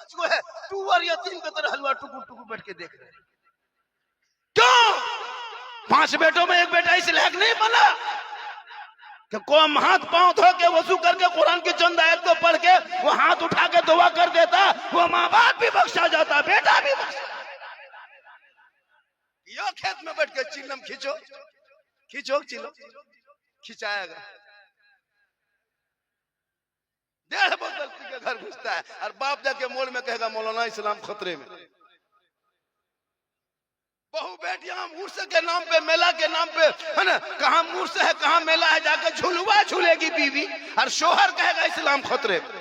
5 गो है, तू और यतीम की तरह हलवा टुकुर टुकुर बैठ के देख रहे। क्यों 5 बेटों में एक बेटा इस लायक नहीं बना कि कौम हाथ पांव धो के वजू करके कुरान की चंद आयत को पढ़ के वो हाथ उठा के दुआ कर देता, वो माँ बाप भी बख्शा जाता, बेटा भी बख्शा। यो खेत में बैठ के चिलम खींचो खींचो चिलो खिंचाएगा, 1.5 बोतल पी के घर घुसता है और बाप जाके मोड़ में कहेगा मौलाना इस्लाम खतरे में। बहु बेटियां उर्स के नाम पे, मेला के नाम पे, है ना, कहाँ उर्स है कहाँ मेला है, जाके झुलवा झूलेगी बीवी और शोहर कहेगा इस्लाम खतरे में।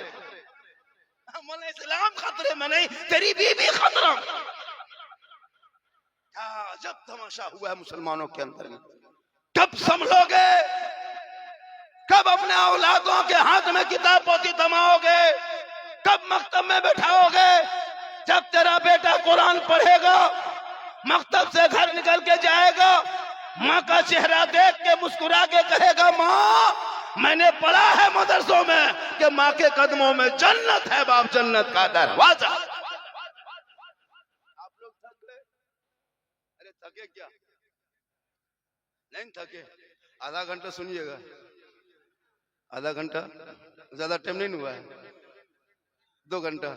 मौलाना इस्लाम खतरे में नहीं, तेरी बीवी खतरा में। जब तमाशा हुआ है मुसलमानों के अंदर में, कब संभलोगे, कब अपने औलादों के हाथ में किताब पोती थमाओगे, कब मकतब में बैठाओगे? जब तेरा बेटा कुरान पढ़ेगा, मकतब से घर निकल के जाएगा, माँ का चेहरा देख के मुस्कुरा के कहेगा माँ मैंने पढ़ा है मदरसों में कि माँ के कदमों में जन्नत है, बाप जन्नत का दरवाजा। आप लोग थक गए? अरे थके क्या? नहीं थके, आधा घंटा सुनिएगा, आधा घंटा ज्यादा टाइम नहीं हुआ है, 2 घंटा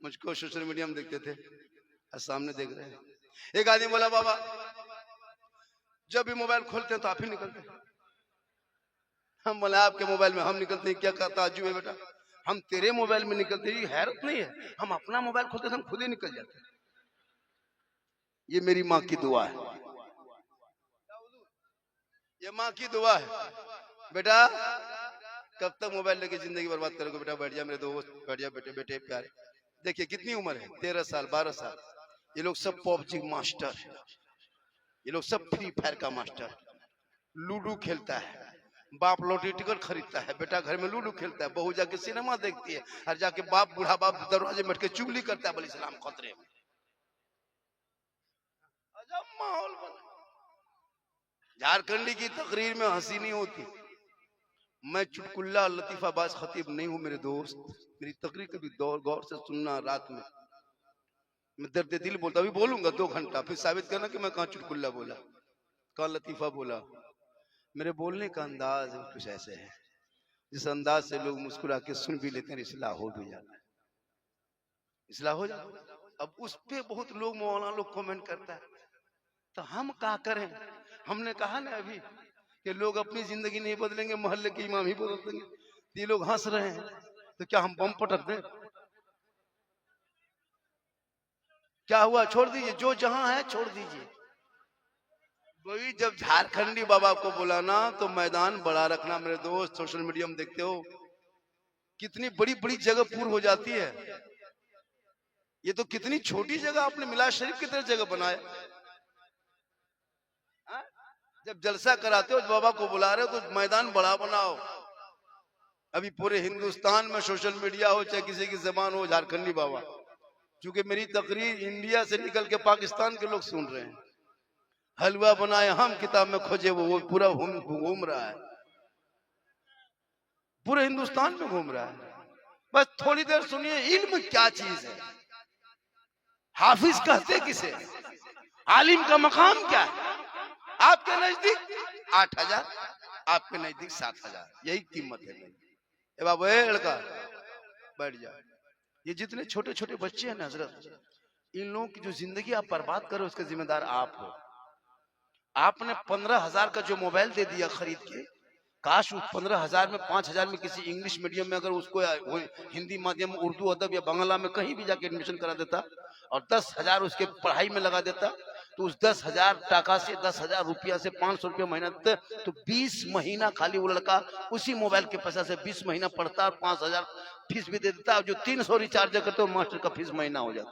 मुझको सोशल मीडिया में देखते थे और सामने देख रहे हैं। एक आदमी बोला बाबा जब भी मोबाइल खोलते हैं तो आप ही निकलते हैं। हम बोले आपके मोबाइल में हम निकलते हैं, क्या ताज्जुब है बेटा, हम तेरे मोबाइल में निकलते हैं, हैरत नहीं है, हम अपना मोबाइल खोलते हैं हम खुद ही निकल जाते हैं। ये मेरी माँ की दुआ है, ये माँ की दुआ है। बेटा कब तक मोबाइल लेके जिंदगी बर्बाद करोगे बेटा, बैठ जा मेरे दोस्त, बैठ जा बेटे, बेटे प्यारे। देखिए कितनी उम्र है, 13 साल 12 साल, ये लोग सब पबजी मास्टर है, ये लोग सब फ्री फायर का मास्टर, लूडो खेलता है, बाप लॉटरी टिकट खरीदता है, बेटा घर में लूडो खेलता है, बहू जाके सिनेमा देखती है और जाके बाप बूढ़ा बाप दरवाजे में बैठ के चुगली करता है, बोले इस्लाम खतरे में। अजब माहौल बना। झारखंडी की तकरीर में हंसी नहीं होती, मैं चुटकुल्ला लतीफाबाज खतीब नहीं हूं मेरे दोस्त, मेरी तकरीर कभी गौर से सुनना। रात में मैं दर्द दिल बोलता, अभी बोलूंगा 2 घंटा, फिर साबित करना कि मैं कहाँ चुटकुल्ला बोला, कहाँ लतीफा बोला। मेरे बोलने का अंदाज कुछ ऐसे है जिस अंदाज से लोग मुस्कुरा के सुन भी लेते हैं, इस्लाह हो भी जाता है, इस्लाह हो जाता है। अब उस पे बहुत लोग मौलाना लोग कमेंट करता है, तो हम क्या करें? हमने कहा ना अभी कि लोग अपनी जिंदगी नहीं बदलेंगे, मोहल्ले के इमाम ही बदल देंगे। ये लोग हंस रहे हैं तो क्या हम बम पटक दें? क्या हुआ? छोड़ दीजिए, जो जहां है छोड़ दीजिए। वही जब झारखंडी बाबा को बुलाना तो मैदान बड़ा रखना मेरे दोस्त। सोशल मीडिया में देखते हो कितनी बड़ी बड़ी जगह पूर्ण हो जाती है, ये तो कितनी छोटी जगह आपने मिलाद शरीफ की तरह जगह बनाया। जब जलसा कराते हो, बाबा को बुला रहे हो तो मैदान बड़ा बनाओ। अभी पूरे हिंदुस्तान में सोशल मीडिया हो चाहे किसी की जबान हो, झारखंडी बाबा, क्योंकि मेरी तकरीर इंडिया से निकल के पाकिस्तान के लोग सुन रहे हैं। हलवा बनाए हम, किताब में खोजे वो पूरा घूम रहा है, पूरे हिंदुस्तान में घूम रहा है। बस थोड़ी देर सुनिए, इल्म क्या चीज है, हाफिज कहते किसे, आलिम का मकाम क्या है। आपके नजदीक 8,000, आपके नजदीक 7,000, यही कीमत है। ए बाबू ए लड़का बैठ जा। ये जितने छोटे छोटे बच्चे हैं ना हजरत, इन लोगों की जो जिंदगी आप बर्बाद करो उसका जिम्मेदार आप हो। आपने 15,000 का जो मोबाइल दे दिया खरीद के, काश उस 15,000 में 5,000 में किसी इंग्लिश मीडियम में अगर उसको हिंदी माध्यम, उर्दू अदब या बांग्ला में कहीं भी जाके एडमिशन करा देता और 10,000 उसके पढ़ाई में लगा देता, तो उस 10,000 टाका से, 10,000 रुपया से 500 रुपया महीना देते, तो 20 महीना खाली वो लड़का उसी मोबाइल के पैसा से 20 महीना पढ़ता और 5,000 फीस भी दे देता। और जो 300 रिचार्ज करते हो मास्टर का फीस महीना हो जाता।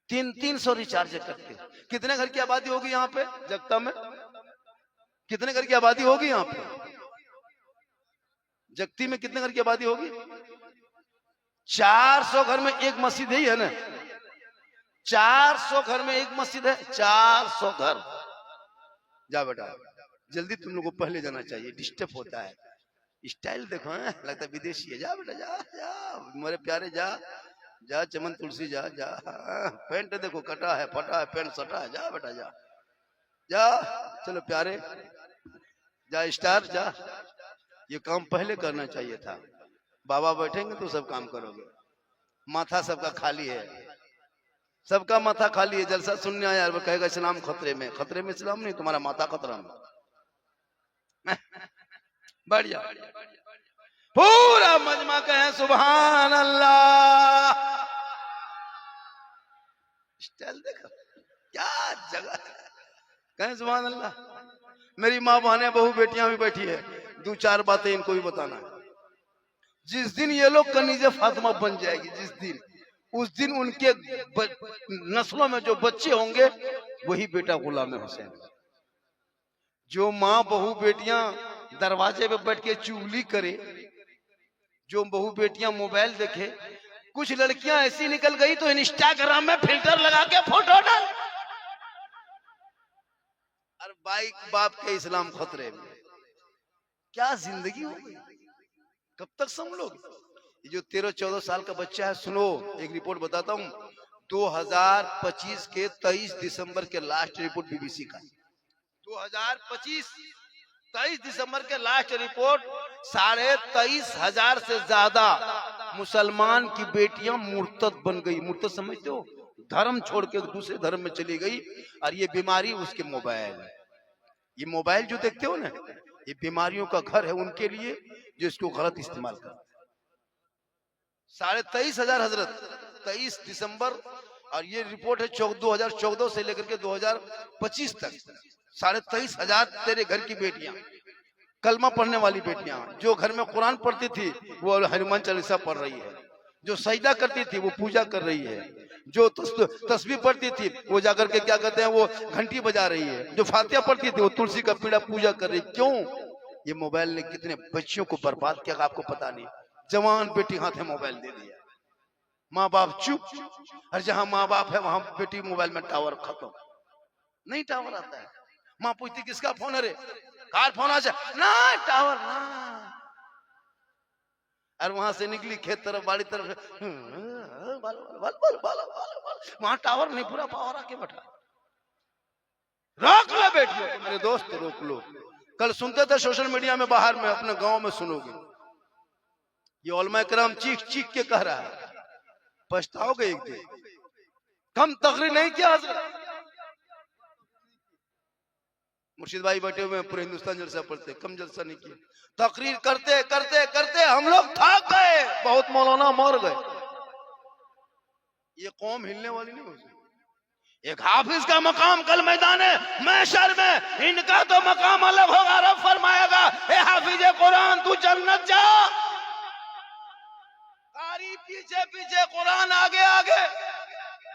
300 रिचार्ज करते। कितने घर की आबादी होगी यहाँ पे जगता में? कितने घर की आबादी होगी यहाँ पे जगती में? कितने घर की आबादी होगी? 400 घर में एक मस्जिद ही है ना, 400 घर में एक मस्जिद है, 400 घर। जा बेटा जल्दी, तुम लोग को पहले जाना चाहिए, डिस्टर्ब होता है। स्टाइल देखो है, लगता है विदेशी है। जा बेटा जा जा मेरे प्यारे जा जा, चमन तुलसी जा जा। पैंट देखो कटा है, फटा है, पैंट सटा है। जा बेटा जा जा, चलो प्यारे जा, स्टार जा। ये काम पहले करना चाहिए था। बाबा बैठेंगे तो सब काम करोगे। माथा सबका खाली है, सबका माथा खाली है। जलसा सुनने आया वो कहेगा इस्लाम खतरे में। खतरे में इस्लाम नहीं, तुम्हारा माथा खतरा में। बढ़िया, पूरा मजमा कहे सुभान अल्लाह। स्टाइल देखो क्या जगह है, कहें सुभान अल्लाह। मेरी माँ बहनें बहू बेटियां भी बैठी है, दो चार बातें इनको भी बताना है। जिस दिन ये लोग कनीज़े फातिमा बन जाएगी, जिस दिन, उस दिन उनके नस्लों में जो बच्चे होंगे वही बेटा गुलाम हुसैन। जो माँ बहू बेटियां दरवाजे पे बैठ के चुगली करे, जो बहू बेटियां मोबाइल देखे, कुछ लड़कियां ऐसी निकल गई तो इंस्टाग्राम में फिल्टर लगा के फोटो डाल। और बाइक बाप के इस्लाम खतरे में। क्या जिंदगी होगी, कब तक संभलोगे? ये जो 13-14 साल का बच्चा है, सुनो एक रिपोर्ट बताता हूँ। 2025 के 23 दिसंबर के लास्ट रिपोर्ट बीबीसी का, 2025-23 दिसंबर के लास्ट रिपोर्ट, 23,500 से ज्यादा मुसलमान की बेटियां मुर्तद बन गई। मुर्तद समझते हो? धर्म छोड़ के दूसरे धर्म में चली गई। और ये बीमारी उसके मोबाइल, ये मोबाइल जो देखते हो ना, ये बीमारियों का घर है उनके लिए जो इसको गलत इस्तेमाल कर। 23,500 हजरत 23 दिसंबर, और ये रिपोर्ट है 2014 से लेकर के 2025 तक। 23,500 तेरे घर की बेटियां, कलमा पढ़ने वाली बेटियां, जो घर में कुरान पढ़ती थी वो हनुमान चालीसा पढ़ रही है, जो सजदा करती थी वो पूजा कर रही है, जो तस्बीह पढ़ती थी वो जाकर के क्या कहते हैं वो घंटी बजा रही है, जो फातिहा पढ़ती थी वो तुलसी का पीड़ा पूजा कर रही। क्यों? ये मोबाइल ने कितने बच्चियों को बर्बाद किया आपको पता नहीं। जवान बेटी हाथ में मोबाइल दे दिया, माँ बाप चुप। और जहां माँ बाप है वहां बेटी मोबाइल में टावर खत्म, नहीं टावर आता है। माँ पूछती किसका फोन है रे? कार फोन आ ना, टावर ना। और वहां से निकली खेत तरफ, बाड़ी तरफ, वहां टावर नहीं, पूरा पावर आके बैठा। रोक लो बेटियों, मेरे दोस्त रोक लो। कल सुनते थे सोशल मीडिया में, बाहर में अपने गांव में सुनोगे, ये उलमा किराम चीख चीख के कह रहा है, पछताओगे एक दिन। कम तकरीर नहीं किया हजरत। मुर्शिद भाई बैठे हुए पूरे हिंदुस्तान जलसा पढ़ते, कम जलसा नहीं किया। तकरीर करते करते करते हम लोग थक गए, बहुत मौलाना मर गए। ये कौम हिलने वाली नहीं हो सकती। एक हाफिज का मकाम कल मैदान महशर में, इनका तो मकाम अलग होगा। रब फरमाएगा, ए हाफिज कुरान तू जन्नत जा। कारी पीछे पीछे, कुरान आगे आगे,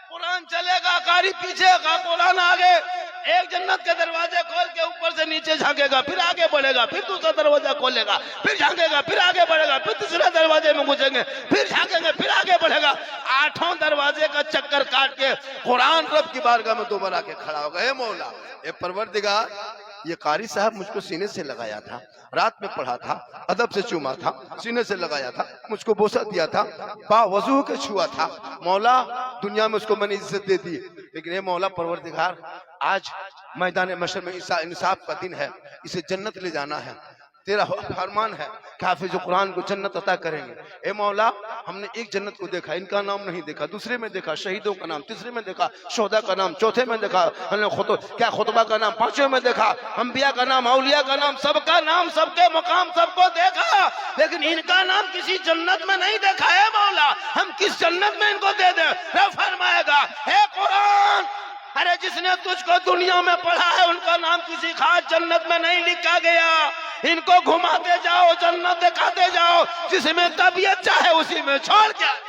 कुरान चलेगा, कारी पीछे का, कुरान आगे। एक जन्नत के दरवाजे खोल के ऊपर से नीचे झांकेगा, फिर आगे बढ़ेगा, फिर दूसरा दरवाजा खोलेगा, फिर झांकेगा, फिर आगे बढ़ेगा, फिर तीसरे दरवाजे में घुसेंगे, फिर झांकेंगे, फिर आगे बढ़ेगा। 8 दरवाजे का चक्कर काट के कुरान रब की बारगाह में दोबारा के खड़ा होगा। हे मौला, ये परवरदिगार, ये कारी साहब मुझको सीने से लगाया था, रात में पढ़ा था, अदब से चूमा था, सीने से लगाया था, मुझको बोसा दिया था, बावजू के छुआ था। मौला, दुनिया में उसको मैंने इज्जत दे दी, लेकिन ये मौला परवरदिगार, आज मैदान महशर में इंसाफ का दिन है, इसे जन्नत ले जाना है। तेरा फरमान है कि हाफिज कुरान को जन्नत अता करेंगे। ए मौला, हमने एक जन्नत को देखा, इनका नाम नहीं देखा, दूसरे में देखा शहीदों का नाम, तीसरे में देखा शोहदा का नाम, चौथे में देखा हमने खुतबा का नाम, पांचवें में देखा अंबिया का नाम, औलिया का नाम, सबका नाम, सबके मकाम सबको देखा, लेकिन इनका नाम किसी जन्नत में नहीं देखा। है मौला, हम किस जन्नत में इनको दे दे? रब फरमाएगा, हे कुरान, अरे जिसने तुझको दुनिया में पढ़ा है उनका नाम किसी खास जन्नत में नहीं लिखा गया। इनको घुमाते जाओ, जन्नत दिखाते जाओ, जिसमें तबीयत चाहे उसी में छोड़ जाए।